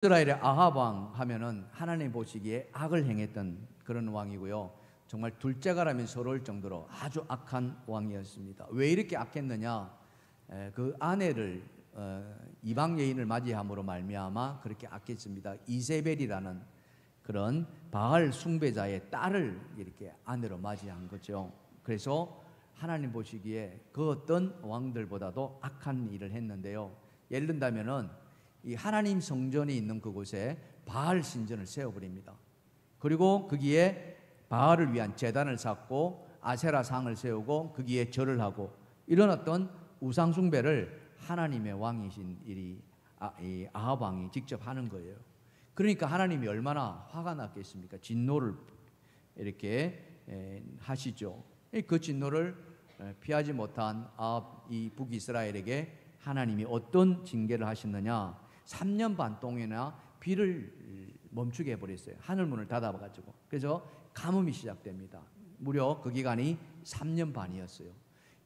이스라엘의 아합 왕 하면은 하나님 보시기에 악을 행했던 그런 왕이고요. 정말 둘째가라면 서러울 정도로 아주 악한 왕이었습니다. 왜 이렇게 악했느냐? 그 아내를 이방 여인을 맞이함으로 말미암아 그렇게 악했습니다. 이세벨이라는 그런 바알 숭배자의 딸을 이렇게 아내로 맞이한 거죠. 그래서 하나님 보시기에 그 어떤 왕들보다도 악한 일을 했는데요. 예를 든다면은 이 하나님 성전이 있는 그곳에 바알 신전을 세워버립니다. 그리고 거기에 바알을 위한 제단을 쌓고 아세라 상을 세우고 거기에 절을 하고 이런 어떤 우상 숭배를 하나님의 왕이신 이 아합 왕이 직접 하는 거예요. 그러니까 하나님이 얼마나 화가 났겠습니까? 진노를 이렇게 하시죠. 그 진노를 피하지 못한 아합 이 북이스라엘에게 하나님이 어떤 징계를 하셨느냐? 3년 반 동안이나 비를 멈추게 해버렸어요. 하늘문을 닫아가지고. 그래서 가뭄이 시작됩니다. 무려 그 기간이 3년 반이었어요.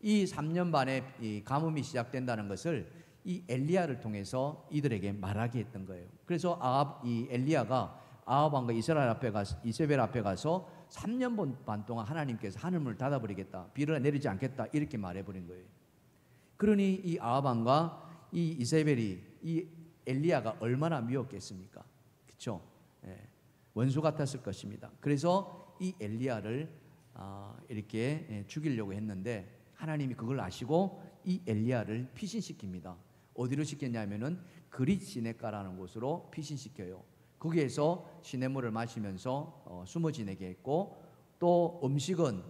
이 3년 반에 이 가뭄이 시작된다는 것을 이 엘리야를 통해서 이들에게 말하게 했던 거예요. 그래서 이 엘리야가 아합 왕과 이세벨 앞에 가서 3년 반 동안 하나님께서 하늘문을 닫아버리겠다, 비를 내리지 않겠다 이렇게 말해버린 거예요. 그러니 이 아합 왕과 이 이세벨이 이 엘리야가 얼마나 미웠겠습니까? 그렇죠? 원수 같았을 것입니다. 그래서 이 엘리야를 이렇게 죽이려고 했는데 하나님이 그걸 아시고 이 엘리야를 피신시킵니다. 어디로 시켰냐면은 그릿 시내가라는 곳으로 피신시켜요. 거기에서 시냇물을 마시면서 숨어 지내게 했고, 또 음식은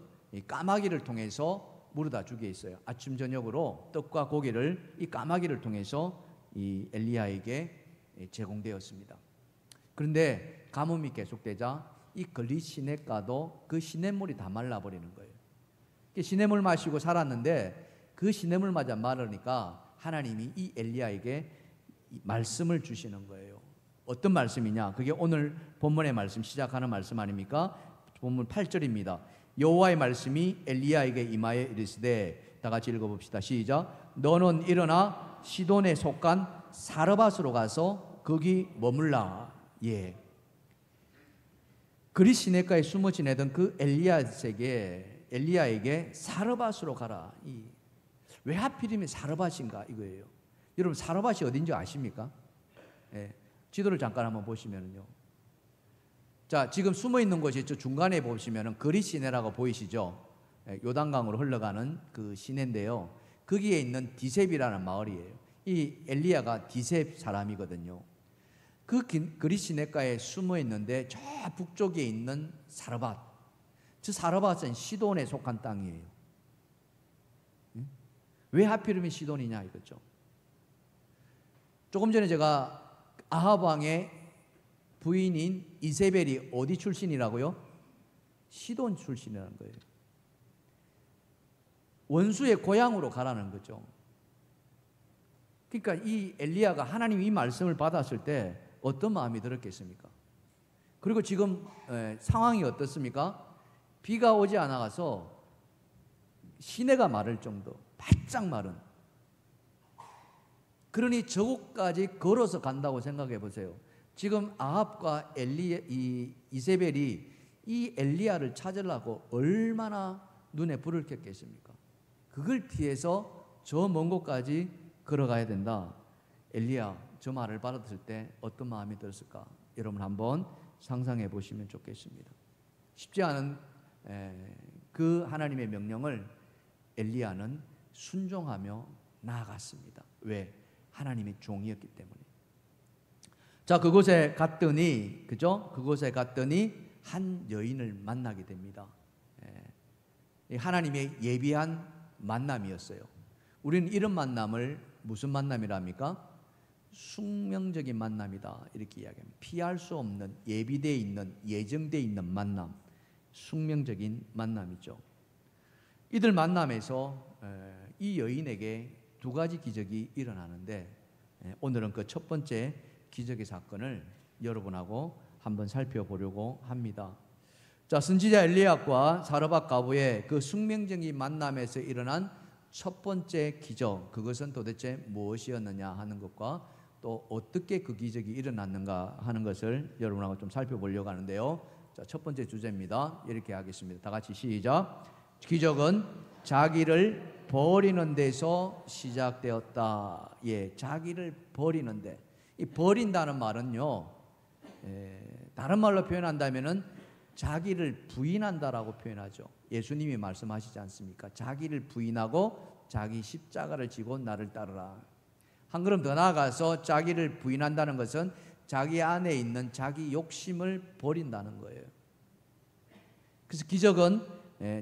까마귀를 통해서 물어다 주게 했어요. 아침 저녁으로 떡과 고기를 이 까마귀를 통해서 이 엘리야에게 제공되었습니다. 그런데 가뭄이 계속되자 이 그릿 시냇가도 그 시냇물이 다 말라버리는 거예요. 시냇물 마시고 살았는데 그 시냇물 맞아 마르니까 하나님이 이 엘리야에게 말씀을 주시는 거예요. 어떤 말씀이냐? 그게 오늘 본문의 말씀 시작하는 말씀 아닙니까? 본문 8절입니다. 여호와의 말씀이 엘리야에게 임하여 이르시되, 다 같이 읽어봅시다. 시작. 너는 일어나 시돈에 속한 사르밧으로 가서 거기 머물라. 예. 그릿 시냇가에 숨어 지내던 그 엘리야에게 사르밧으로 가라. 왜 하필이면 사르밧인가 이거예요. 여러분 사르밧이 어딘지 아십니까? 예. 지도를 잠깐 한번 보시면요. 자, 지금 숨어 있는 곳이 저 중간에 보시면은 그릿 시내라고 보이시죠? 요단강으로 흘러가는 그 시내인데요. 거기에 있는 디셉이라는 마을이에요. 이 엘리야가 디셉 사람이거든요. 그 그릿 시내가에 숨어 있는데 저 북쪽에 있는 사르밧, 저 사르밧은 시돈에 속한 땅이에요. 왜 하필이면 시돈이냐 이거죠. 조금 전에 제가 아합 왕의 부인인 이세벨이 어디 출신이라고요? 시돈 출신이라는 거예요. 원수의 고향으로 가라는 거죠. 그러니까 이 엘리야가 하나님 이 말씀을 받았을 때 어떤 마음이 들었겠습니까? 그리고 지금 상황이 어떻습니까? 비가 오지 않아서 시내가 마를 정도, 바짝 마른. 그러니 저곳까지 걸어서 간다고 생각해 보세요. 지금 아합과 이세벨이 이 엘리야를 찾으려고 얼마나 눈에 불을 켰겠습니까? 그걸 피해서 저 먼 곳까지 걸어가야 된다. 엘리야 저 말을 받았을 때 어떤 마음이 들었을까? 여러분 한번 상상해 보시면 좋겠습니다. 쉽지 않은 그 하나님의 명령을 엘리야는 순종하며 나아갔습니다. 왜? 하나님의 종이었기 때문에. 자, 그곳에 갔더니, 그죠? 그곳에 갔더니 한 여인을 만나게 됩니다. 하나님의 예비한 만남이었어요. 우리는 이런 만남을 무슨 만남이랍니까? 숙명적인 만남이다 이렇게 이야기합니다. 피할 수 없는, 예비되어 있는, 예정되어 있는 만남, 숙명적인 만남이죠. 이들 만남에서 이 여인에게 두 가지 기적이 일어나는데 오늘은 그 첫 번째 기적의 사건을 여러분하고 한번 살펴보려고 합니다. 자, 선지자 엘리야과 사르밧 과부의 그 숙명적인 만남에서 일어난 첫 번째 기적, 그것은 도대체 무엇이었느냐 하는 것과 또 어떻게 그 기적이 일어났는가 하는 것을 여러분하고 좀 살펴보려고 하는데요. 자, 첫 번째 주제입니다. 이렇게 하겠습니다. 다 같이 시작. 기적은 자기를 버리는 데서 시작되었다. 예, 자기를 버리는데, 이 버린다는 말은요, 다른 말로 표현한다면은 자기를 부인한다라고 표현하죠. 예수님이 말씀하시지 않습니까? 자기를 부인하고 자기 십자가를 지고 나를 따르라. 한 걸음 더 나아가서 자기를 부인한다는 것은 자기 안에 있는 자기 욕심을 버린다는 거예요. 그래서 기적은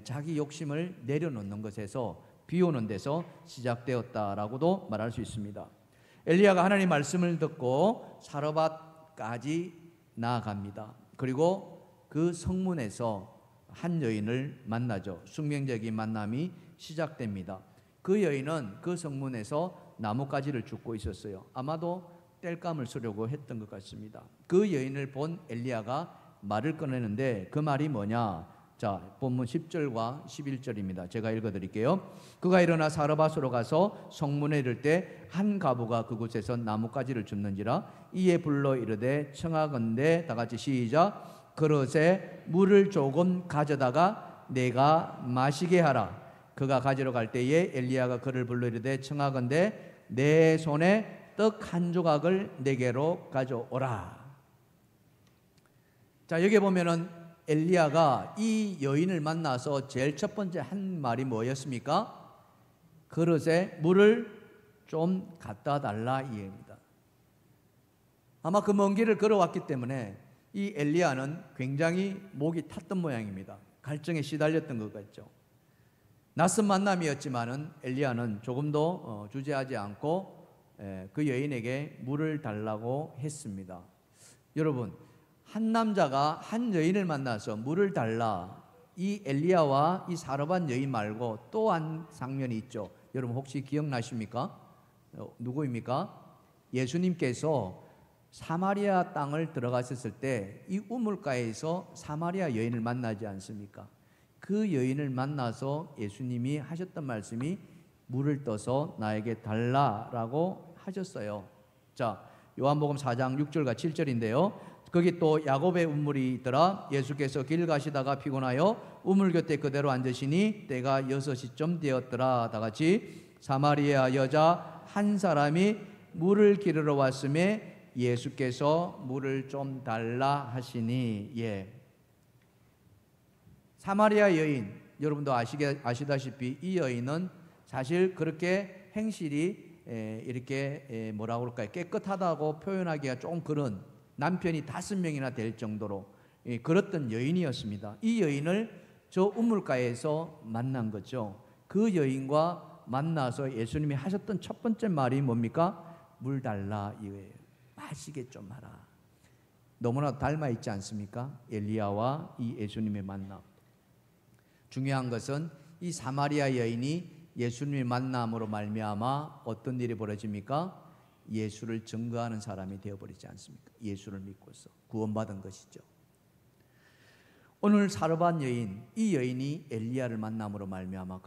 자기 욕심을 내려놓는 것에서, 비우는 데서 시작되었다라고도 말할 수 있습니다. 엘리야가 하나님의 말씀을 듣고 사르밧까지 나아갑니다. 그리고 그 성문에서 한 여인을 만나죠. 숙명적인 만남이 시작됩니다. 그 여인은 그 성문에서 나뭇가지를 줍고 있었어요. 아마도 땔감을 쓰려고 했던 것 같습니다. 그 여인을 본 엘리야가 말을 꺼내는데 그 말이 뭐냐? 자, 본문 10절과 11절입니다. 제가 읽어드릴게요. 그가 일어나 사르밧으로 가서 성문에 이를 때 한 과부가 그곳에서 나뭇가지를 줍는지라. 이에 불러 이르되 청하건대, 다 같이 시작. 그릇에 물을 조금 가져다가 내가 마시게 하라. 그가 가지러 갈 때에 엘리야가 그를 불러 이르되 청하건대 내 손에 떡 한 조각을 내게로 가져오라. 자, 여기 보면은 엘리야가 이 여인을 만나서 제일 첫 번째 한 말이 뭐였습니까? 그릇에 물을 좀 갖다 달라, 이해입니다. 아마 그 먼 길을 걸어왔기 때문에 이 엘리야는 굉장히 목이 탔던 모양입니다. 갈증에 시달렸던 것 같죠. 낯선 만남이었지만은 엘리야는 조금도 주저하지 않고 그 여인에게 물을 달라고 했습니다. 여러분, 한 남자가 한 여인을 만나서 물을 달라, 이 엘리야와 이 사르밧 여인 말고 또 한 장면이 있죠. 여러분 혹시 기억나십니까? 누구입니까? 예수님께서 사마리아 땅을 들어가셨을 때 이 우물가에서 사마리아 여인을 만나지 않습니까? 그 여인을 만나서 예수님이 하셨던 말씀이 물을 떠서 나에게 달라라고 하셨어요. 자, 요한복음 4장 6절과 7절인데요. 거기 또 야곱의 우물이 있더라. 예수께서 길 가시다가 피곤하여 우물 곁에 그대로 앉으시니 때가 6시쯤 되었더라. 다 같이 사마리아 여자 한 사람이 물을 기르러 왔음에 예수께서 물을 좀 달라 하시니. 예. 사마리아 여인, 여러분도 아시다시피 이 여인은 사실 그렇게 행실이 이렇게 뭐라고 그럴까요? 깨끗하다고 표현하기가 조금 그런, 남편이 5명이나 될 정도로 그랬던 여인이었습니다. 이 여인을 저 우물가에서 만난 거죠. 그 여인과 만나서 예수님이 하셨던 첫 번째 말이 뭡니까? 물 달라 이거예요. 마시게 좀 하라. 너무나 닮아 있지 않습니까? 엘리야와 이 예수님의 만남. 중요한 것은 이 사마리아 여인이 예수님의 만남으로 말미암아 어떤 일이 벌어집니까? 예수를 증거하는 사람이 되어버리지 않습니까? 예수를 믿고서 구원받은 것이죠. 오늘 사르밧 여인, 이 여인이 엘리야를 만남으로 말미암아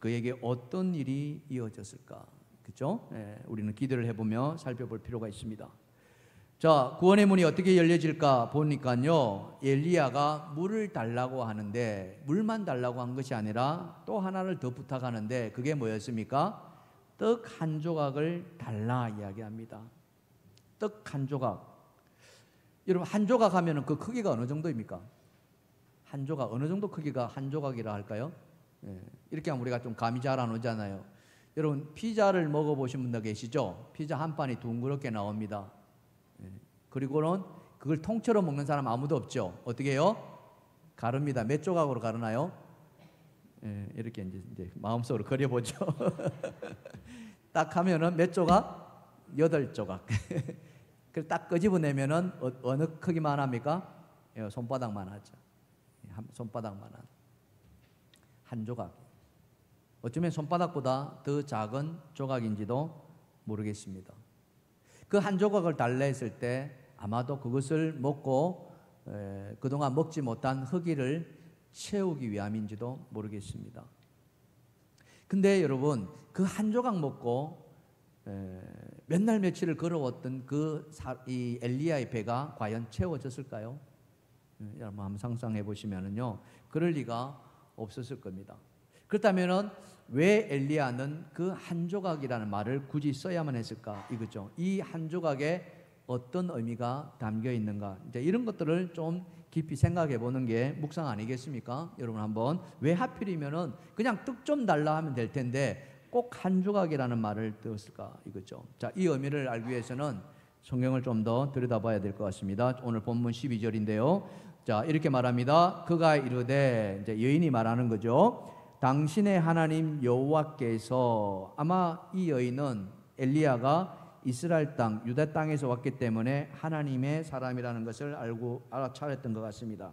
그에게 어떤 일이 이어졌을까? 그렇죠? 우리는 기도를 해보며 살펴볼 필요가 있습니다. 자, 구원의 문이 어떻게 열려질까 보니까요, 엘리야가 물을 달라고 하는데 물만 달라고 한 것이 아니라 또 하나를 더 부탁하는데 그게 뭐였습니까? 떡 한 조각을 달라 이야기합니다. 떡 한 조각. 여러분, 한 조각 하면은 그 크기가 어느 정도입니까? 한 조각, 어느 정도 크기가 한 조각이라 할까요? 이렇게 하면 우리가 좀 감이 잘 안 오잖아요. 여러분, 피자를 먹어보신 분들 계시죠? 피자 한 판이 둥그렇게 나옵니다. 그리고는 그걸 통째로 먹는 사람 아무도 없죠. 어떻게 해요? 가릅니다. 몇 조각으로 가르나요? 이렇게 이제 마음속으로 그려보죠. 딱 하면은 몇 조각? 8조각. 그걸 딱 끄집어내면은 어느 크기만 합니까? 손바닥만 하죠. 손바닥만 한 조각. 어쩌면 손바닥보다 더 작은 조각인지도 모르겠습니다. 그 한 조각을 달라 했을 때 아마도 그것을 먹고 그동안 먹지 못한 허기를 채우기 위함인지도 모르겠습니다. 근데 여러분, 그 한 조각 먹고 몇 날 며칠을 걸어왔던 이 엘리야의 배가 과연 채워졌을까요? 여러분 한번 상상해 보시면은요, 그럴 리가 없었을 겁니다. 그렇다면은 왜 엘리야는 그 한 조각이라는 말을 굳이 써야만 했을까? 이거죠. 이 한 조각에 어떤 의미가 담겨 있는가? 이제 이런 것들을 좀 깊이 생각해 보는 게 묵상 아니겠습니까? 여러분 한번 왜 하필이면은 그냥 떡 좀 달라 하면 될 텐데 꼭 한 조각이라는 말을 넣었을까? 이거죠. 자, 이 의미를 알기 위해서는 성경을 좀 더 들여다봐야 될 것 같습니다. 오늘 본문 12절인데요. 자, 이렇게 말합니다. 그가 이르되, 이제 여인이 말하는 거죠. 당신의 하나님 여호와께서, 아마 이 여인은 엘리야가 이스라엘 땅, 유다 땅에서 왔기 때문에 하나님의 사람이라는 것을 알아차렸던 것 같습니다.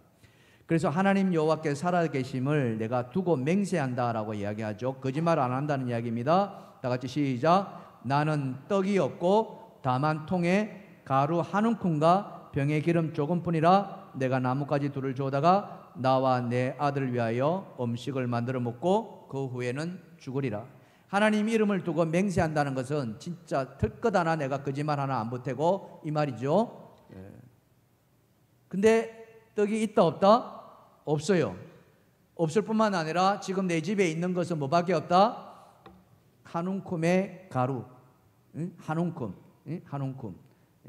그래서 하나님 여호와께서 살아계심을 내가 두고 맹세한다라고 이야기하죠. 거짓말 안 한다는 이야기입니다. 다 같이 시작. 나는 떡이 없고 다만 통에 가루 한 움큼과 병에 기름 조금뿐이라 내가 나뭇가지 둘을 주어다가 나와 내 아들을 위하여 음식을 만들어 먹고 그 후에는 죽으리라. 하나님 이름을 두고 맹세한다는 것은 진짜 털것 하나 내가 거짓말 하나 안 보태고 이 말이죠. 근데 떡이 있다 없다? 없어요. 없을 뿐만 아니라 지금 내 집에 있는 것은 뭐밖에 없다? 한 움큼의 가루, 한 움큼, 한 움큼,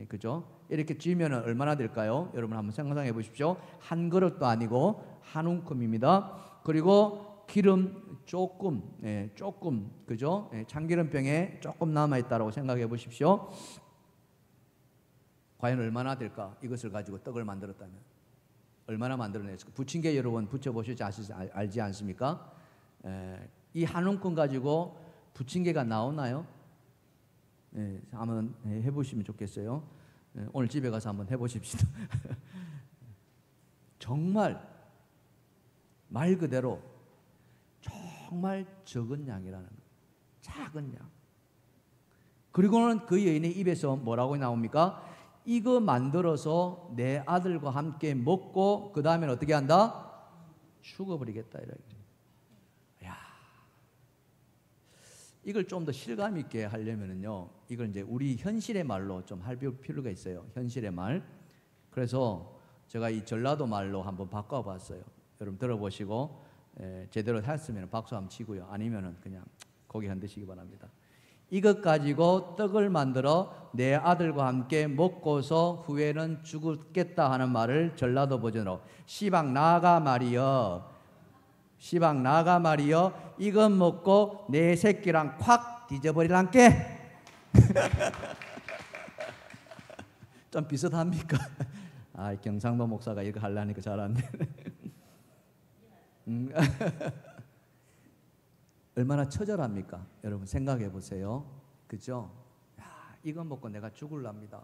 그죠? 이렇게 쥐면 얼마나 될까요? 여러분 한번 상상해 보십시오. 한 그릇도 아니고 한 움큼입니다. 그리고 기름 조금, 조금, 그죠? 참기름병에 조금 남아 있다라고 생각해 보십시오. 과연 얼마나 될까? 이것을 가지고 떡을 만들었다면 얼마나 만들어냈을까? 부침개 여러 번 부쳐보시지 알지 않습니까? 이 한 움큼 가지고 부침개가 나오나요? 한번 해보시면 좋겠어요. 오늘 집에 가서 한번 해보십시다. 정말 말 그대로 정말 적은 양이라는 거예요. 작은 양. 그리고는 그 여인의 입에서 뭐라고 나옵니까? 이거 만들어서 내 아들과 함께 먹고 그 다음엔 어떻게 한다? 죽어버리겠다 이렇게. 야, 이걸 좀 더 실감 있게 하려면은요, 이걸 이제 우리 현실의 말로 좀 할 필요가 있어요. 현실의 말. 그래서 제가 이 전라도 말로 한번 바꿔봤어요. 여러분 들어보시고 제대로 했으면 박수 한번 치고요. 아니면은 그냥 고개 흔드시기 바랍니다. 이것 가지고 떡을 만들어 내 아들과 함께 먹고서 후에는 죽겠다 하는 말을 전라도 버전으로 시방 나가 말이여, 시방 나가 말이여, 이것 먹고 내 새끼랑 콱 뒤져버리란께. 좀 비슷합니까? 아, 경상도 목사가 이거 하려니까 잘하네. 얼마나 처절합니까? 여러분 생각해 보세요. 그죠? 야, 이거 먹고 내가 죽을랍니다.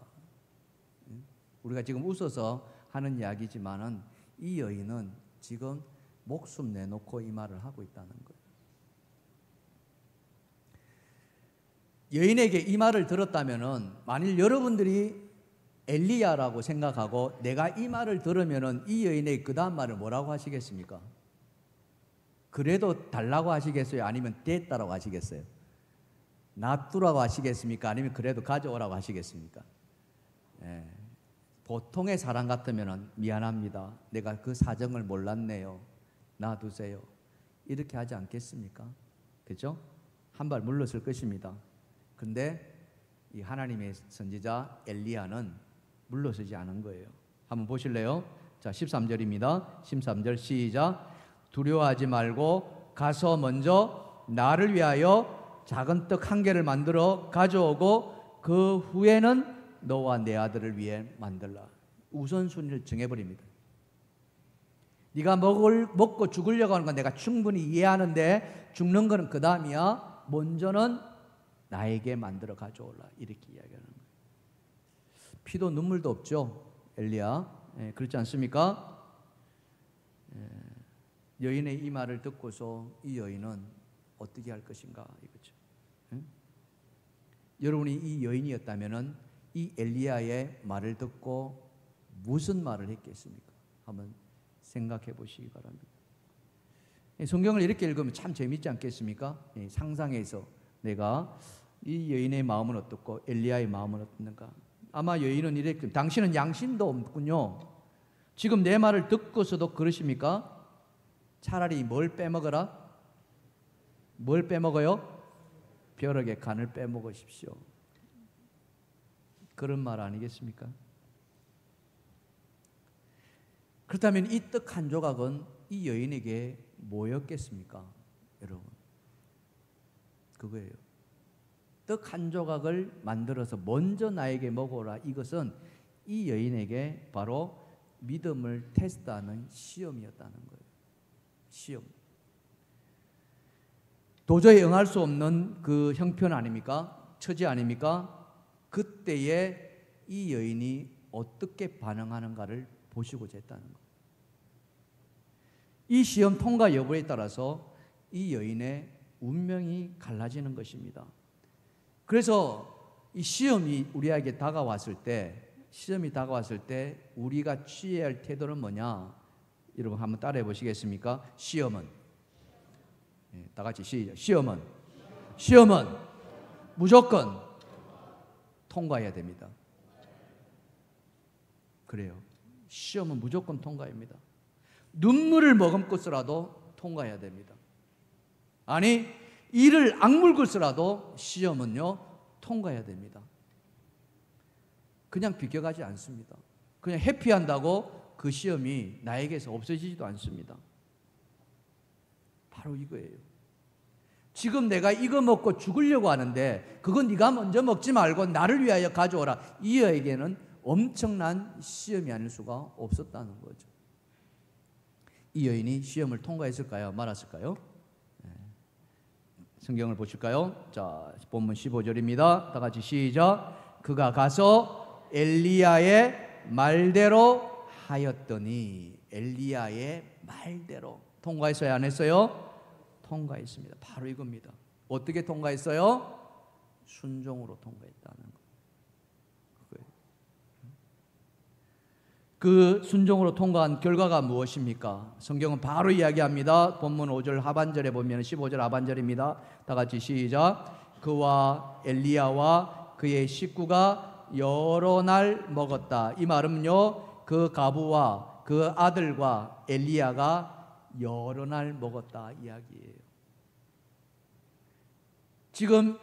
우리가 지금 웃어서 하는 이야기지만은 이 여인은 지금 목숨 내놓고 이 말을 하고 있다는 거예요. 여인에게 이 말을 들었다면은 만일 여러분들이 엘리야라고 생각하고 내가 이 말을 들으면은 이 여인의 그 다음 말을 뭐라고 하시겠습니까? 그래도 달라고 하시겠어요? 아니면 됐다라고 하시겠어요? 놔두라고 하시겠습니까? 아니면 그래도 가져오라고 하시겠습니까? 보통의 사람 같으면 미안합니다. 내가 그 사정을 몰랐네요. 놔두세요. 이렇게 하지 않겠습니까? 그죠? 한 발 물렀을 것입니다. 근데 이 하나님의 선지자 엘리야는 물러서지 않은 거예요. 한번 보실래요? 자, 13절입니다. 13절 시작. 두려워하지 말고 가서 먼저 나를 위하여 작은 떡 한 개를 만들어 가져오고 그 후에는 너와 내 아들을 위해 만들라. 우선순위를 정해버립니다. 네가 먹고 죽으려고 하는 건 내가 충분히 이해하는데 죽는 거는 그 다음이야. 먼저는 나에게 만들어 가져올라. 이렇게 이야기하는 거예요. 피도 눈물도 없죠, 엘리야. 그렇지 않습니까? 여인의 이 말을 듣고서 이 여인은 어떻게 할 것인가 이거죠. 여러분이 이 여인이었다면은 이 엘리야의 말을 듣고 무슨 말을 했겠습니까? 한번 생각해 보시기 바랍니다. 성경을 이렇게 읽으면 참 재밌지 않겠습니까? 상상해서 내가 이 여인의 마음은 어떻고 엘리야의 마음은 어떻는가? 아마 여인은 이랬군요. 당신은 양심도 없군요. 지금 내 말을 듣고서도 그러십니까? 차라리 뭘 빼먹어라? 뭘 빼먹어요? 벼락의 간을 빼먹으십시오. 그런 말 아니겠습니까? 그렇다면 이 떡 한 조각은 이 여인에게 뭐였겠습니까? 여러분, 그거예요. 떡 한 조각을 만들어서 먼저 나에게 먹어라. 이것은 이 여인에게 바로 믿음을 테스트하는 시험이었다는 거예요. 시험. 도저히 응할 수 없는 그 형편 아닙니까? 처지 아닙니까? 그때에 이 여인이 어떻게 반응하는가를 보시고자 했다는 거예요. 이 시험 통과 여부에 따라서 이 여인의 운명이 갈라지는 것입니다. 그래서 이 시험이 우리에게 다가왔을 때, 우리가 취해야 할 태도는 뭐냐? 여러분 한번 따라해 보시겠습니까? 시험은, 다 같이 시작. 시험은 무조건 통과해야 됩니다. 그래요. 시험은 무조건 통과입니다. 눈물을 머금고서라도 통과해야 됩니다. 아니, 이를 악물고서라도 시험은요 통과해야 됩니다. 그냥 비껴가지 않습니다. 그냥 회피한다고 그 시험이 나에게서 없어지지도 않습니다. 바로 이거예요. 지금 내가 이거 먹고 죽으려고 하는데 그건 네가 먼저 먹지 말고 나를 위하여 가져오라. 이 여에게는 엄청난 시험이 아닐 수가 없었다는 거죠. 이 여인이 시험을 통과했을까요? 말았을까요? 성경을 보실까요? 자, 본문 15절입니다. 다 같이 시작. 그가 가서 엘리야의 말대로 하였더니, 엘리야의 말대로 통과했어요? 안 했어요? 통과했습니다. 바로 이겁니다. 어떻게 통과했어요? 순종으로 통과했다는 거예요. 그 순종으로 통과한 결과가 무엇입니까? 성경은 바로 이야기합니다. 본문 5절 하반절에 보면 15절 하반절입니다. 다 같이 시작. 그와 엘리야와 그의 식구가 여러 날 먹었다. 이 말은요, 그 가부와 그 아들과 엘리야가 여러 날 먹었다 이야기예요. 지금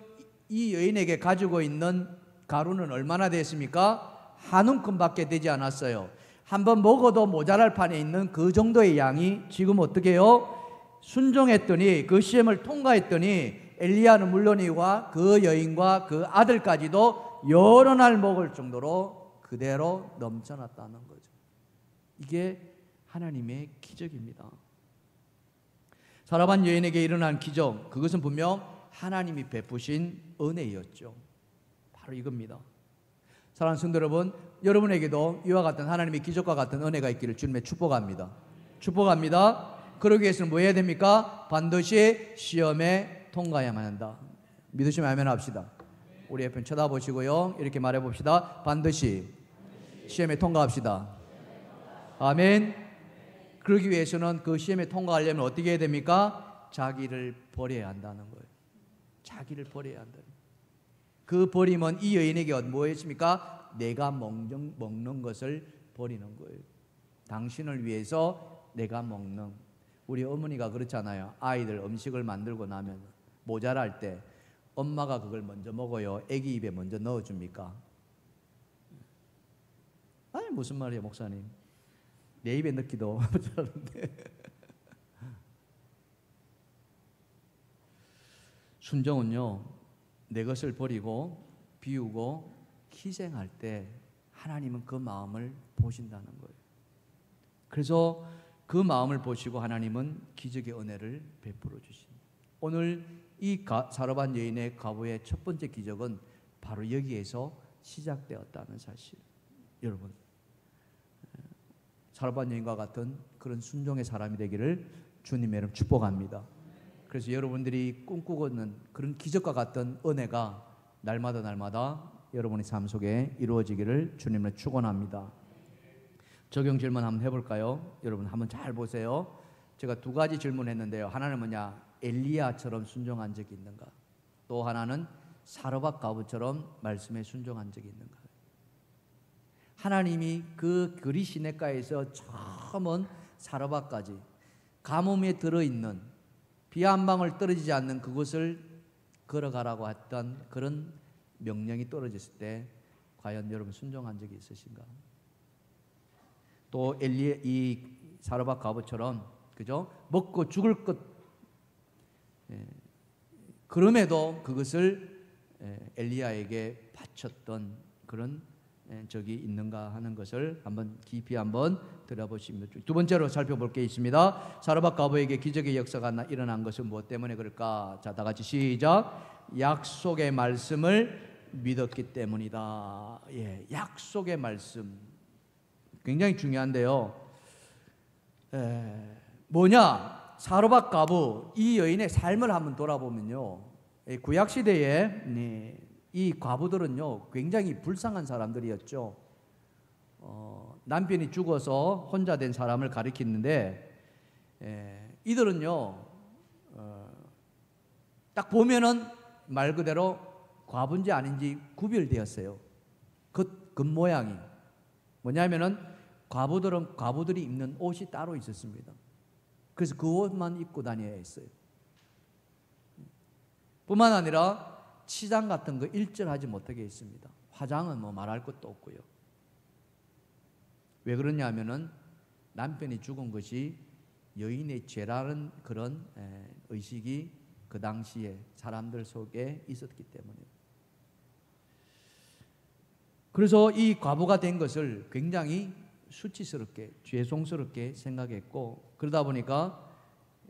이 여인에게 가지고 있는 가루는 얼마나 됐습니까? 한 움큼밖에 되지 않았어요. 한번 먹어도 모자랄 판에 있는 그 정도의 양이 지금 어떻게 해요? 순종했더니, 그 시험을 통과했더니 엘리야는 물론이와 그 여인과 그 아들까지도 여러 날 먹을 정도로 그대로 넘쳐났다는 거죠. 이게 하나님의 기적입니다. 사라반 여인에게 일어난 기적, 그것은 분명 하나님이 베푸신 은혜였죠. 바로 이겁니다. 사랑하는 성도 여러분, 여러분에게도 이와 같은 하나님의 기적과 같은 은혜가 있기를 주님의 축복합니다. 축복합니다. 그러기 위해서는 뭐 해야 됩니까? 반드시 시험에 통과해야만 한다. 믿으시면 아멘 합시다. 우리 옆에 쳐다보시고요, 이렇게 말해 봅시다. 반드시 시험에 통과합시다. 아멘. 그러기 위해서는 그 시험에 통과하려면 어떻게 해야 됩니까? 자기를 버려야 한다는 거예요. 자기를 버려야 한다. 그 버림은 이 여인에게 뭐였습니까? 내가 먹는 것을 버리는 거예요. 당신을 위해서 내가 먹는. 우리 어머니가 그렇잖아요. 아이들 음식을 만들고 나면 모자랄 때 엄마가 그걸 먼저 먹어요? 아기 입에 먼저 넣어줍니까? 아니, 무슨 말이에요, 목사님? 내 입에 넣기도 모자란데. 순종은요, 내 것을 버리고 비우고 희생할 때 하나님은 그 마음을 보신다는 거예요. 그래서 그 마음을 보시고 하나님은 기적의 은혜를 베풀어 주십니다. 오늘 이 사르반 여인의 가부의 첫 번째 기적은 바로 여기에서 시작되었다는 사실. 여러분, 사르반 여인과 같은 그런 순종의 사람이 되기를 주님의 이름 축복합니다. 그래서 여러분들이 꿈꾸고 있는 그런 기적과 같은 은혜가 날마다 여러분의 삶 속에 이루어지기를 주님을 축원합니다. 적용 질문 한번 해볼까요? 여러분 한번 잘 보세요. 제가 두 가지 질문했는데요. 하나는 뭐냐? 엘리야처럼 순종한 적이 있는가? 또 하나는 사르밧 과부처럼 말씀에 순종한 적이 있는가? 하나님이 그 그리 시냇가에서 저 먼 사르밧까지 가뭄에 들어있는 비 한 방울 떨어지지 않는 그곳을 걸어가라고 했던 그런 명령이 떨어졌을 때 과연 여러분 순종한 적이 있으신가? 또 이 사르밧 과부처럼 그죠? 먹고 죽을 것 그럼에도 그것을 엘리야에게 바쳤던 그런 적이 있는가 하는 것을 한번 깊이 한번 들어보시면. 두 번째로 살펴볼 게 있습니다. 사르밧 과부에게 기적의 역사가 일어난 것은 무엇 때문에 그럴까? 자, 다 같이 시작. 약속의 말씀을 믿었기 때문이다. 예, 약속의 말씀 굉장히 중요한데요. 뭐냐? 사르밧 과부 이 여인의 삶을 한번 돌아보면요, 구약 시대에 이 과부들은요 굉장히 불쌍한 사람들이었죠. 남편이 죽어서 혼자 된 사람을 가리키는데 이들은요 딱 보면은 말 그대로 과부인지 아닌지 구별되었어요. 겉모양이 뭐냐면은 과부들이 입는 옷이 따로 있었습니다. 그래서 그 옷만 입고 다녀야 했어요. 뿐만 아니라 치장 같은 거 일절하지 못하게 했습니다. 화장은 뭐 말할 것도 없고요. 왜 그러냐면은 남편이 죽은 것이 여인의 죄라는 그런 의식이 그 당시에 사람들 속에 있었기 때문이에요. 그래서 이 과부가 된 것을 굉장히 수치스럽게 죄송스럽게 생각했고, 그러다 보니까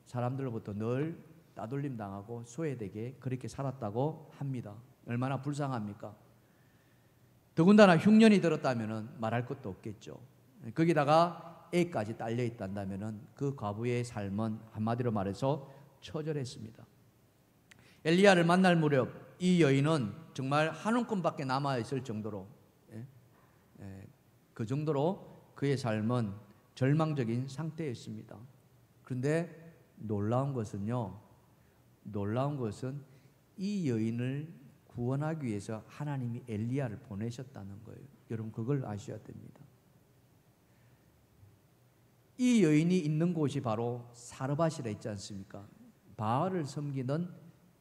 사람들로부터 늘 따돌림 당하고 소외되게 그렇게 살았다고 합니다. 얼마나 불쌍합니까? 더군다나 흉년이 들었다면 말할 것도 없겠죠. 거기다가 애까지 딸려 있단다면 그 과부의 삶은 한마디로 말해서 처절했습니다. 엘리야를 만날 무렵 이 여인은 정말 한 움큼밖에 남아있을 정도로 그 정도로 그의 삶은 절망적인 상태였습니다. 그런데 놀라운 것은 이 여인을 구원하기 위해서 하나님이 엘리야를 보내셨다는 거예요. 여러분 그걸 아셔야 됩니다. 이 여인이 있는 곳이 바로 사르밧이라 있지 않습니까? 바알을 섬기는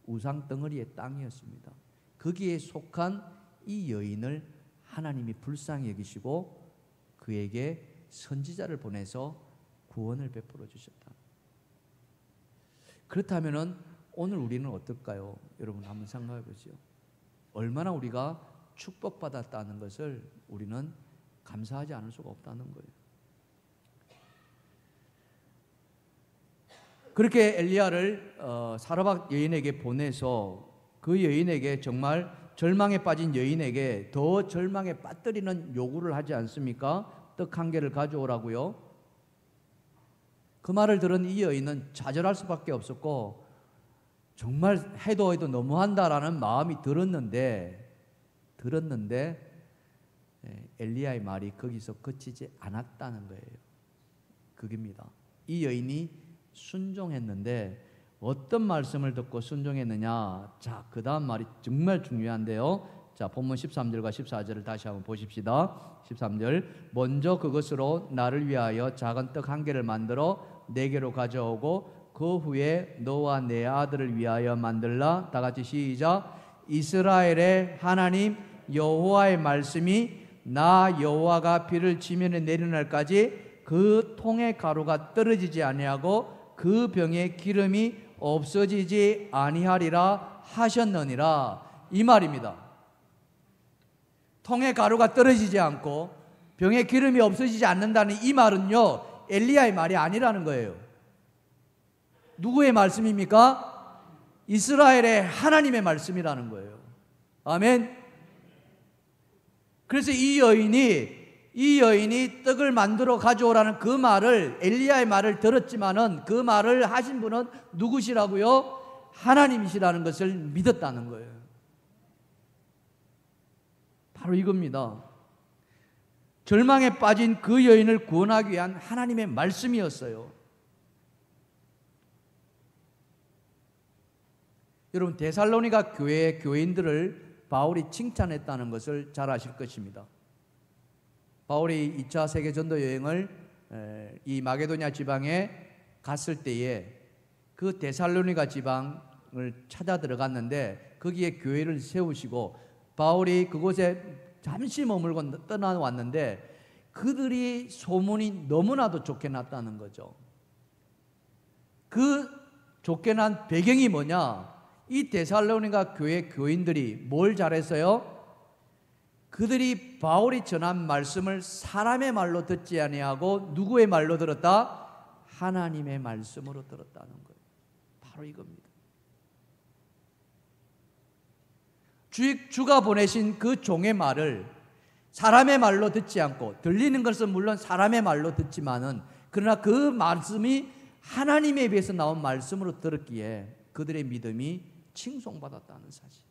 우상 덩어리의 땅이었습니다. 거기에 속한 이 여인을 하나님이 불쌍히 여기시고 그에게 선지자를 보내서 구원을 베풀어 주셨다. 그렇다면 오늘 우리는 어떨까요? 여러분 한번 생각해 보세요. 얼마나 우리가 축복받았다는 것을 우리는 감사하지 않을 수가 없다는 거예요. 그렇게 엘리야를 사르밧 여인에게 보내서 그 여인에게 정말 절망에 빠진 여인에게 더 절망에 빠뜨리는 요구를 하지 않습니까? 떡 한 개를 가져오라고요. 그 말을 들은 이 여인은 좌절할 수밖에 없었고 정말 해도 너무한다라는 마음이 들었는데 엘리야의 말이 거기서 그치지 않았다는 거예요. 그겁니다. 이 여인이 순종했는데 어떤 말씀을 듣고 순종했느냐? 자, 그 다음 말이 정말 중요한데요. 자, 본문 13절과 14절을 다시 한번 보십시다. 13절, 먼저 그것으로 나를 위하여 작은 떡 한 개를 만들어 내게로 가져오고 그 후에 너와 내 아들을 위하여 만들라. 다 같이 시작. 이스라엘의 하나님 여호와의 말씀이 나 여호와가 비를 지면에 내리는 날까지 그 통의 가루가 떨어지지 아니하고 그 병에 기름이 없어지지 아니하리라 하셨느니라. 이 말입니다. 통의 가루가 떨어지지 않고 병에 기름이 없어지지 않는다는 이 말은요 엘리야의 말이 아니라는 거예요. 누구의 말씀입니까? 이스라엘의 하나님의 말씀이라는 거예요. 아멘. 그래서 이 여인이 떡을 만들어 가져오라는 그 말을, 엘리야의 말을 들었지만은 그 말을 하신 분은 누구시라고요? 하나님이시라는 것을 믿었다는 거예요. 바로 이겁니다. 절망에 빠진 그 여인을 구원하기 위한 하나님의 말씀이었어요. 여러분 데살로니가 교회 교인들을 바울이 칭찬했다는 것을 잘 아실 것입니다. 바울이 2차 세계전도 여행을 이 마게도냐 지방에 갔을 때에 그 데살로니가 지방을 찾아 들어갔는데 거기에 교회를 세우시고 바울이 그곳에 잠시 머물고 떠나왔는데 그들이 소문이 너무나도 좋게 났다는 거죠. 그 좋게 난 배경이 뭐냐? 이 데살로니가 교회 교인들이 뭘 잘했어요? 그들이 바울이 전한 말씀을 사람의 말로 듣지 아니하고 누구의 말로 들었다? 하나님의 말씀으로 들었다는 거예요. 바로 이겁니다. 주가 보내신 그 종의 말을 사람의 말로 듣지 않고, 들리는 것은 물론 사람의 말로 듣지만은 그러나 그 말씀이 하나님에 비해서 나온 말씀으로 들었기에 그들의 믿음이 칭송받았다는 사실.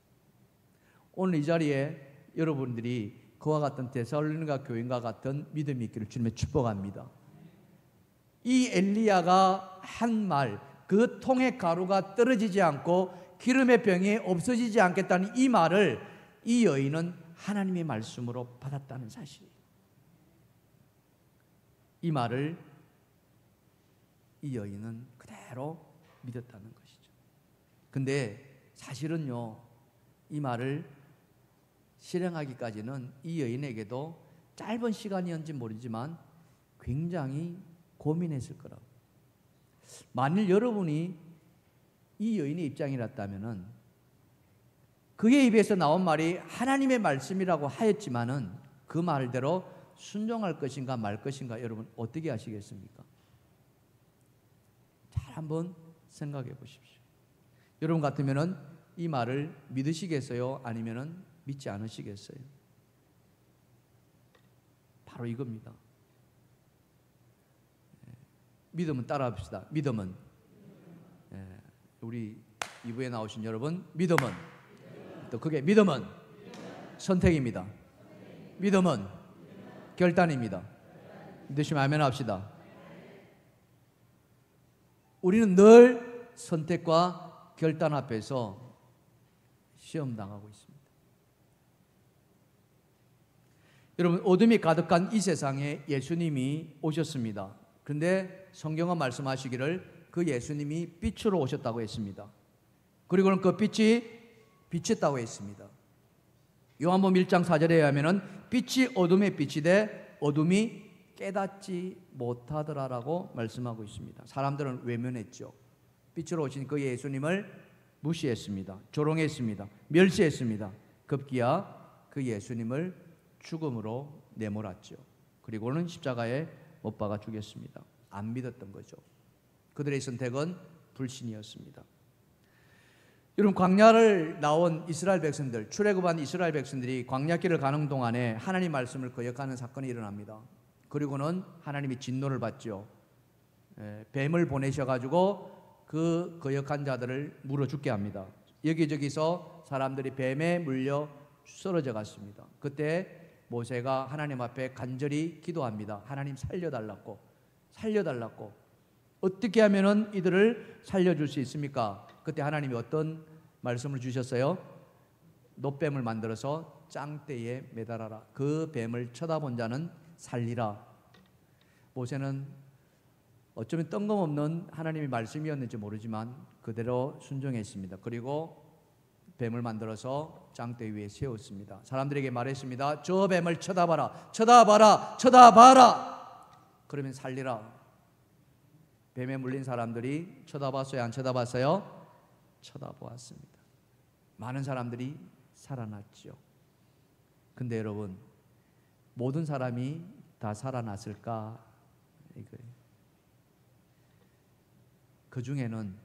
오늘 이 자리에 여러분들이 그와 같은 데살로니가 교인과 같은 믿음이 있기를 주님의 축복합니다. 이 엘리야가 한 말, 그 통의 가루가 떨어지지 않고 기름의 병이 없어지지 않겠다는 이 말을 이 여인은 하나님의 말씀으로 받았다는 사실이에요. 이 말을 이 여인은 그대로 믿었다는 것이죠. 근데 사실은요, 이 말을 실행하기까지는 이 여인에게도 짧은 시간이었는지 모르지만 굉장히 고민했을 거라고. 만일 여러분이 이 여인의 입장이었다면은 그의 입에서 나온 말이 하나님의 말씀이라고 하였지만은 그 말대로 순종할 것인가 말 것인가 여러분 어떻게 하시겠습니까? 잘 한번 생각해 보십시오. 여러분 같으면은 이 말을 믿으시겠어요? 아니면은 믿지 않으시겠어요? 바로 이겁니다. 믿음은 따라합시다. 믿음은 우리 2부에 나오신 여러분, 믿음은 또 그게 믿음은 선택입니다. 믿음은 결단입니다. 믿으시면 아멘 합시다. 우리는 늘 선택과 결단 앞에서 시험 당하고 있습니다. 여러분, 어둠이 가득한 이 세상에 예수님이 오셨습니다. 그런데 성경은 말씀하시기를 그 예수님이 빛으로 오셨다고 했습니다. 그리고는 그 빛이 비쳤다고 했습니다. 요한복음 1장 4절에 의하면은 빛이 어둠의 빛이 돼 어둠이 깨닫지 못하더라라고 말씀하고 있습니다. 사람들은 외면했죠. 빛으로 오신 그 예수님을 무시했습니다. 조롱했습니다. 멸시했습니다. 급기야 그 예수님을 죽음으로 내몰았죠. 그리고는 십자가에 못 박아 죽였습니다. 안 믿었던 거죠. 그들의 선택은 불신이었습니다. 여러분, 광야를 나온 이스라엘 백성들, 출애굽한 이스라엘 백성들이 광야길을 가는 동안에 하나님 말씀을 거역하는 사건이 일어납니다. 그리고는 하나님이 진노를 받죠. 뱀을 보내셔가지고 그 거역한 자들을 물어 죽게 합니다. 여기저기서 사람들이 뱀에 물려 쓰러져 갔습니다. 그때 모세가 하나님 앞에 간절히 기도합니다. 하나님 살려달라고. 어떻게 하면은 이들을 살려줄 수 있습니까? 그때 하나님이 어떤 말씀을 주셨어요? 놋뱀을 만들어서 짱대에 매달아라. 그 뱀을 쳐다본 자는 살리라. 모세는 어쩌면 뜬금없는 하나님의 말씀이었는지 모르지만 그대로 순종했습니다. 그리고 뱀을 만들어서 짱대 위에 세웠습니다. 사람들에게 말했습니다. 저 뱀을 쳐다봐라. 그러면 살리라. 뱀에 물린 사람들이 쳐다봤어요? 안 쳐다봤어요? 쳐다보았습니다. 많은 사람들이 살아났죠. 근데 여러분, 모든 사람이 다 살아났을까? 이거예요. 그 중에는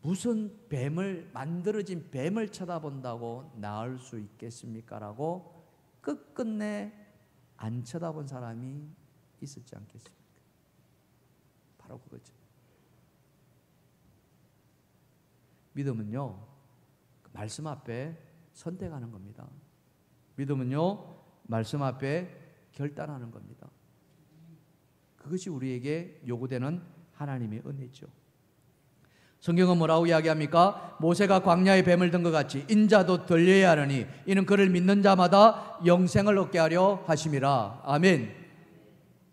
무슨 뱀을, 만들어진 뱀을 쳐다본다고 나을 수 있겠습니까? 라고 끝끝내 안 쳐다본 사람이 있었지 않겠습니까? 바로 그거죠. 믿음은요, 말씀 앞에 선택하는 겁니다. 믿음은요, 말씀 앞에 결단하는 겁니다. 그것이 우리에게 요구되는 하나님의 은혜죠. 성경은 뭐라고 이야기합니까? 모세가 광야에 뱀을 든 것 같이 인자도 들려야 하느니 이는 그를 믿는 자마다 영생을 얻게 하려 하심이라. 아멘.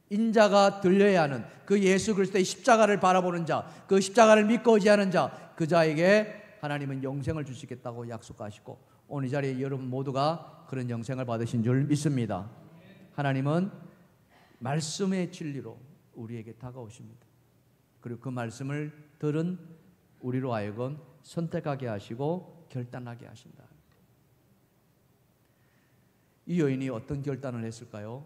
인자가 들려야 하는 그 예수 그리스도의 십자가를 바라보는 자, 그 십자가를 믿고 의지하는 자, 그 자에게 하나님은 영생을 주시겠다고 약속하시고 오늘 이 자리에 여러분 모두가 그런 영생을 받으신 줄 믿습니다. 하나님은 말씀의 진리로 우리에게 다가오십니다. 그리고 그 말씀을 들은 우리로 하여금 선택하게 하시고 결단하게 하신다. 이 여인이 어떤 결단을 했을까요?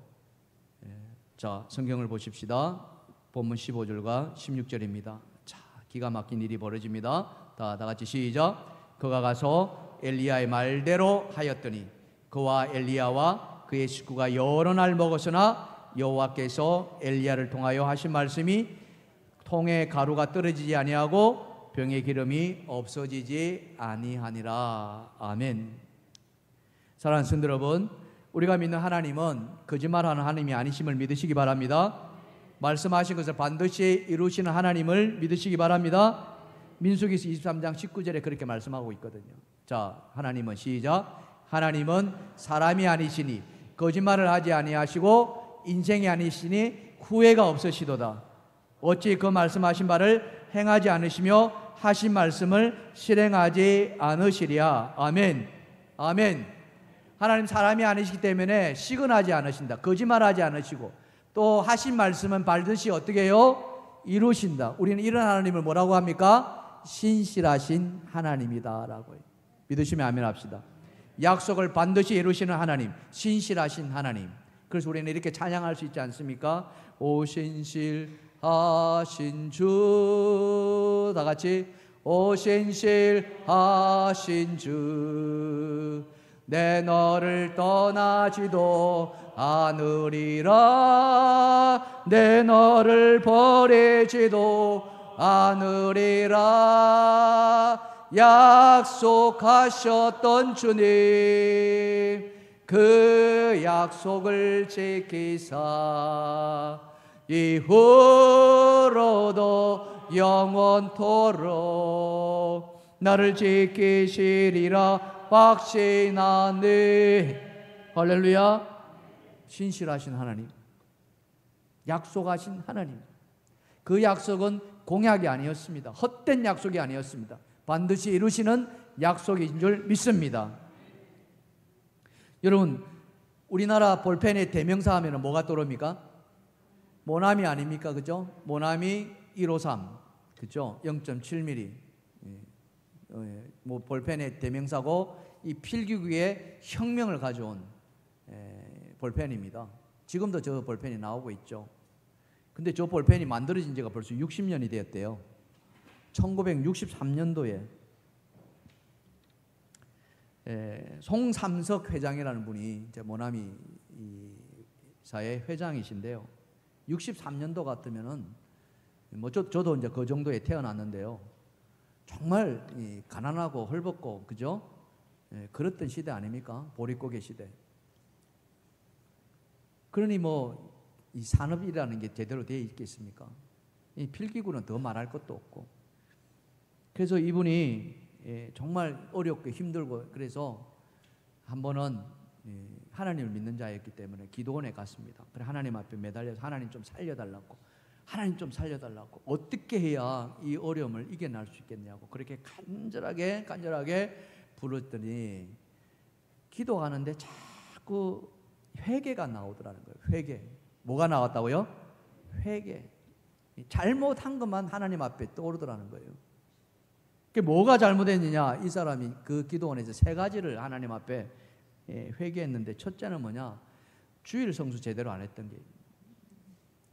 자, 성경을 보십시다. 본문 15절과 16절입니다. 자, 기가 막힌 일이 벌어집니다. 다 같이 시작. 그가 가서 엘리야의 말대로 하였더니 그와 엘리야와 그의 식구가 여러 날 먹었으나 여호와께서 엘리야를 통하여 하신 말씀이 통에 가루가 떨어지지 아니하고 병의 기름이 없어지지 아니하니라. 아멘. 사랑하는 성도 여러분, 우리가 믿는 하나님은 거짓말하는 하나님이 아니심을 믿으시기 바랍니다. 말씀하신 것을 반드시 이루시는 하나님을 믿으시기 바랍니다. 민수기서 23장 19절에 그렇게 말씀하고 있거든요. 자, 하나님은 시작. 하나님은 사람이 아니시니 거짓말을 하지 아니하시고 인생이 아니시니 후회가 없으시도다. 어찌 그 말씀하신 바를 행하지 않으시며 하신 말씀을 실행하지 않으시랴. 아멘. 아멘. 하나님 사람이 아니시기 때문에 시근하지 않으신다. 거짓말하지 않으시고 또 하신 말씀은 반드시 어떻게 해요? 이루신다. 우리는 이런 하나님을 뭐라고 합니까? 신실하신 하나님이다라고 믿으시면 아멘 합시다. 약속을 반드시 이루시는 하나님, 신실하신 하나님. 그래서 우리는 이렇게 찬양할 수 있지 않습니까? 오 신실하신 주, 다 같이 오 신실하신 주, 내 너를 떠나지도 않으리라, 내 너를 버리지도 않으리라. 약속하셨던 주님, 그 약속을 지키사 이후로도 영원토록 나를 지키시리라 확신하네. 할렐루야. 신실하신 하나님, 약속하신 하나님. 그 약속은 공약이 아니었습니다. 헛된 약속이 아니었습니다. 반드시 이루시는 약속인 줄 믿습니다. 여러분, 우리나라 볼펜의 대명사 하면 뭐가 떠오릅니까? 모나미 아닙니까? 그죠? 모나미 153, 그죠? 0.7mm. 뭐 볼펜의 대명사고 이 필기구의 혁명을 가져온 볼펜입니다. 지금도 저 볼펜이 나오고 있죠. 근데 저 볼펜이 만들어진 지가 벌써 60년이 되었대요. 1963년도에 송삼석 회장이라는 분이 이제 모나미 사의 회장이신데요. 63년도 같으면은 뭐 저도 이제 그 정도에 태어났는데요. 정말 가난하고 헐벗고 그죠? 그랬던 시대 아닙니까? 보릿고개 시대. 그러니 뭐 이 산업이라는 게 제대로 되어 있겠습니까? 이 필기구는 더 말할 것도 없고. 그래서 이분이 정말 어렵고 힘들고 그래서 한 번은 하나님을 믿는 자였기 때문에 기도원에 갔습니다. 그래 하나님 앞에 매달려서 하나님 좀 살려달라고, 하나님 좀 살려달라고, 어떻게 해야 이 어려움을 이겨낼 수 있겠냐고 그렇게 간절하게 부르더니 기도하는데 자꾸 회개가 나오더라는 거예요. 회개. 뭐가 나왔다고요? 회개. 잘못한 것만 하나님 앞에 떠오르더라는 거예요. 그게 뭐가 잘못했느냐? 이 사람이 그 기도원에서 세 가지를 하나님 앞에 회개했는데, 첫째는 뭐냐? 주일 성수 제대로 안 했던 게,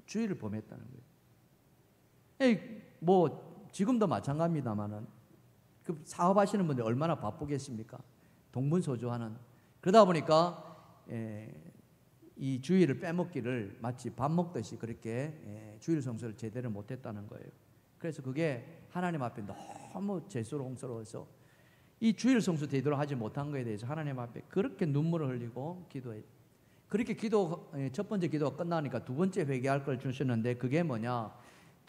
주일을 범했다는 거예요. 뭐 지금도 마찬가지입니다만은 그 사업하시는 분들 얼마나 바쁘겠습니까? 동분서주하는. 그러다 보니까 이 주일을 빼먹기를 마치 밥 먹듯이 그렇게 주일 성수를 제대로 못했다는 거예요. 그래서 그게 하나님 앞에 너무 죄송스러워서 이 주일 성수 제대로 하지 못한 것에 대해서 하나님 앞에 그렇게 눈물을 흘리고 기도해. 그렇게 첫 번째 기도가 끝나니까 두 번째 회개할 걸 주셨는데 그게 뭐냐?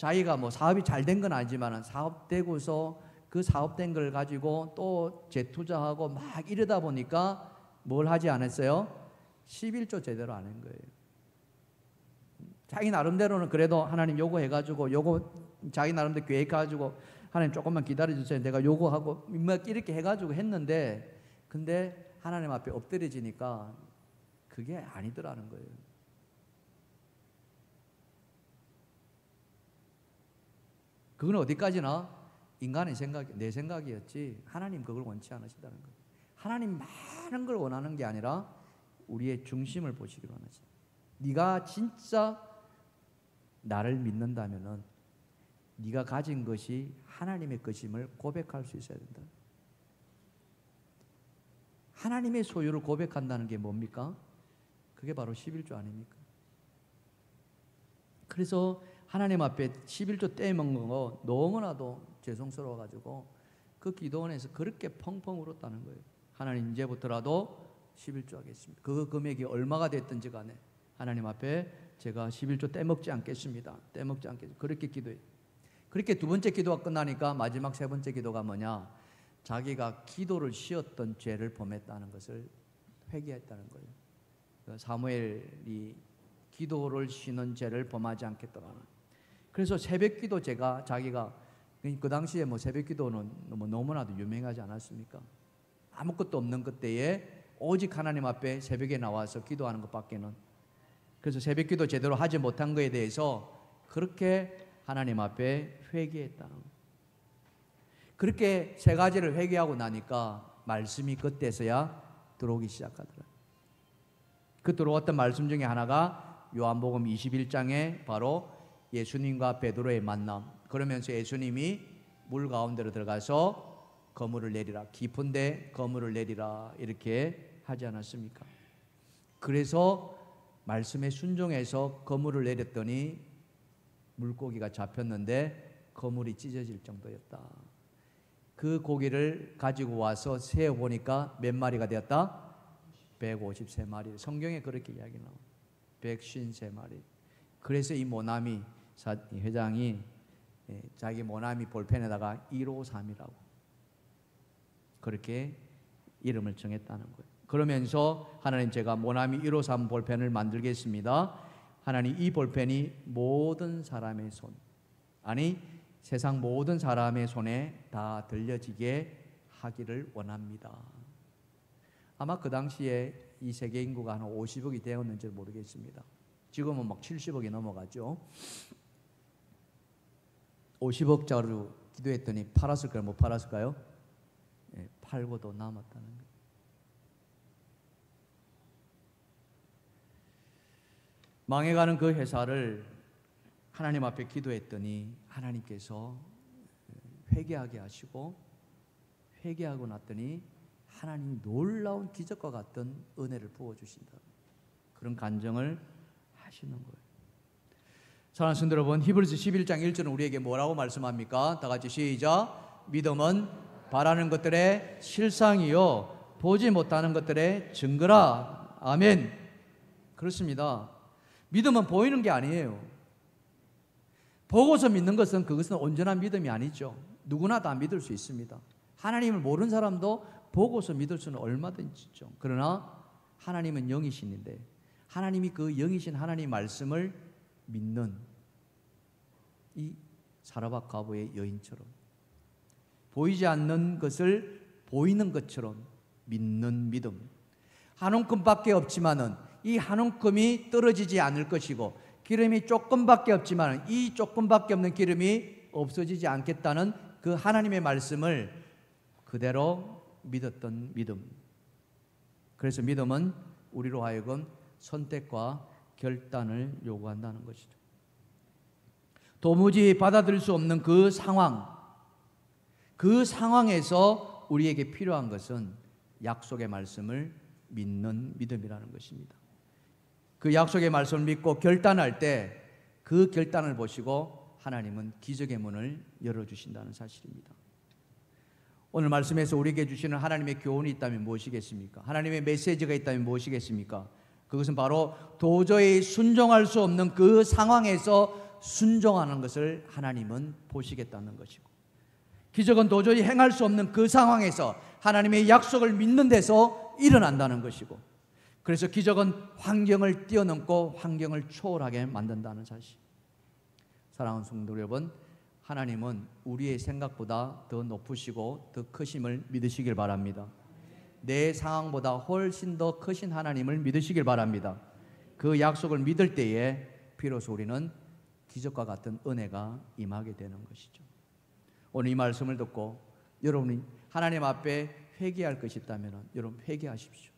자기가 뭐 사업이 잘 된 건 아니지만 사업되고서 그 사업된 걸 가지고 또 재투자하고 막 이러다 보니까 뭘 하지 않았어요? 11조 제대로 안 한 거예요. 자기 나름대로는 그래도 하나님 요구해가지고 자기 나름대로 계획해가지고 하나님 조금만 기다려주세요. 내가 요구하고 이렇게 해가지고 했는데 근데 하나님 앞에 엎드려지니까 그게 아니더라는 거예요. 그건 어디까지나 인간의 생각, 내 생각이었지 하나님 그걸 원치 않으시다는 거예요. 하나님 많은 걸 원하는 게 아니라 우리의 중심을 보시기를 원하시다. 네가 진짜 나를 믿는다면은 네가 가진 것이 하나님의 것임을 고백할 수 있어야 된다. 하나님의 소유를 고백한다는 게 뭡니까? 그게 바로 11조 아닙니까? 그래서 하나님 앞에 11조 떼먹는 거 너무나도 죄송스러워가지고 그 기도원에서 그렇게 펑펑 울었다는 거예요. 하나님 이제부터라도 11조 하겠습니다. 그 금액이 얼마가 됐든지 간에 하나님 앞에 제가 11조 떼먹지 않겠습니다. 떼먹지 않겠습니다. 그렇게 기도해요. 그렇게 두 번째 기도가 끝나니까 마지막 세 번째 기도가 뭐냐? 자기가 기도를 쉬었던 죄를 범했다는 것을 회개했다는 거예요. 사무엘이 기도를 쉬는 죄를 범하지 않겠더라는. 그래서 새벽기도 자기가 그 당시에 뭐 새벽기도는 뭐 너무나도 유명하지 않았습니까? 아무것도 없는 그때에 오직 하나님 앞에 새벽에 나와서 기도하는 것밖에는. 그래서 새벽기도 제대로 하지 못한 것에 대해서 그렇게 하나님 앞에 회개했다. 그렇게 세 가지를 회개하고 나니까 말씀이 그때서야 들어오기 시작하더라. 그 들어왔던 말씀 중에 하나가 요한복음 21장에 바로 예수님과 베드로의 만남. 그러면서 예수님이 물 가운데로 들어가서 거물을 내리라, 깊은데 거물을 내리라 이렇게 하지 않았습니까? 그래서 말씀에 순종해서 거물을 내렸더니 물고기가 잡혔는데 거물이 찢어질 정도였다. 그 고기를 가지고 와서 세어 보니까 몇 마리가 되었다? 153마리. 성경에 그렇게 이야기 나와요. 153마리. 그래서 이 모나미 회장이 자기 모나미 볼펜에다가 153이라고 그렇게 이름을 정했다는 거예요. 그러면서 하나님 제가 모나미 153 볼펜을 만들겠습니다. 하나님 이 볼펜이 모든 사람의 손, 아니 세상 모든 사람의 손에 다 들려지게 하기를 원합니다. 아마 그 당시에 이 세계 인구가 한 50억이 되었는지 모르겠습니다. 지금은 막 70억이 넘어가죠. 50억짜리 기도했더니 팔았을까요? 못 팔았을까요? 네, 팔고도 남았다는 거예요. 망해가는 그 회사를 하나님 앞에 기도했더니 하나님께서 회개하게 하시고 회개하고 났더니 하나님이 놀라운 기적과 같은 은혜를 부어주신다. 그런 간증을 하시는 거예요. 사랑하는 성도 여러분, 히브리서 11장 1절은 우리에게 뭐라고 말씀합니까? 다 같이 시작. 믿음은 바라는 것들의 실상이요 보지 못하는 것들의 증거라. 아멘. 그렇습니다. 믿음은 보이는 게 아니에요. 보고서 믿는 것은 그것은 온전한 믿음이 아니죠. 누구나 다 믿을 수 있습니다. 하나님을 모르는 사람도 보고서 믿을 수는 얼마든지 있죠. 그러나 하나님은 영이신인데 하나님이 그 영이신 하나님 말씀을 믿는 이 사라밧 과부의 여인처럼 보이지 않는 것을 보이는 것처럼 믿는 믿음. 한 움큼밖에 없지만은 이 한 움큼이 떨어지지 않을 것이고 기름이 조금밖에 없지만 이 조금밖에 없는 기름이 없어지지 않겠다는 그 하나님의 말씀을 그대로 믿었던 믿음. 그래서 믿음은 우리로 하여금 선택과 결단을 요구한다는 것이죠. 도무지 받아들일 수 없는 그 상황에서 우리에게 필요한 것은 약속의 말씀을 믿는 믿음이라는 것입니다. 그 약속의 말씀을 믿고 결단할 때 그 결단을 보시고 하나님은 기적의 문을 열어주신다는 사실입니다. 오늘 말씀에서 우리에게 주시는 하나님의 교훈이 있다면 무엇이겠습니까? 하나님의 메시지가 있다면 무엇이겠습니까? 그것은 바로 도저히 순종할 수 없는 그 상황에서 순종하는 것을 하나님은 보시겠다는 것이고, 기적은 도저히 행할 수 없는 그 상황에서 하나님의 약속을 믿는 데서 일어난다는 것이고, 그래서 기적은 환경을 뛰어넘고 환경을 초월하게 만든다는 사실. 사랑하는 성도 여러분, 하나님은 우리의 생각보다 더 높으시고 더 크심을 믿으시길 바랍니다. 내 상황보다 훨씬 더 크신 하나님을 믿으시길 바랍니다. 그 약속을 믿을 때에 비로소 우리는 기적과 같은 은혜가 임하게 되는 것이죠. 오늘 이 말씀을 듣고 여러분이 하나님 앞에 회개할 것이 있다면 여러분 회개하십시오.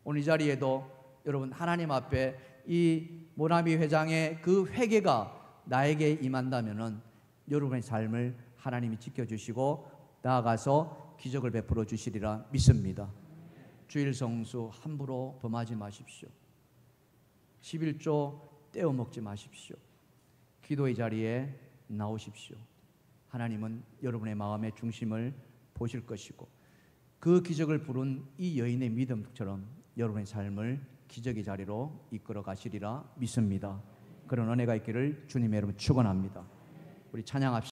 오늘 이 자리에도 여러분 하나님 앞에 이 모나미 회장의 그 회개가 나에게 임한다면 여러분의 삶을 하나님이 지켜주시고 나아가서 기적을 베풀어 주시리라 믿습니다. 주일 성수 함부로 범하지 마십시오. 11조 떼어 먹지 마십시오. 기도의 자리에 나오십시오. 하나님은 여러분의 마음의 중심을 보실 것이고, 그 기적을 부른 이 여인의 믿음처럼 여러분의 삶을 기적의 자리로 이끌어 가시리라 믿습니다. 그런 은혜가 있기를 주님의 이름으로 축원합니다. 우리 찬양합시다.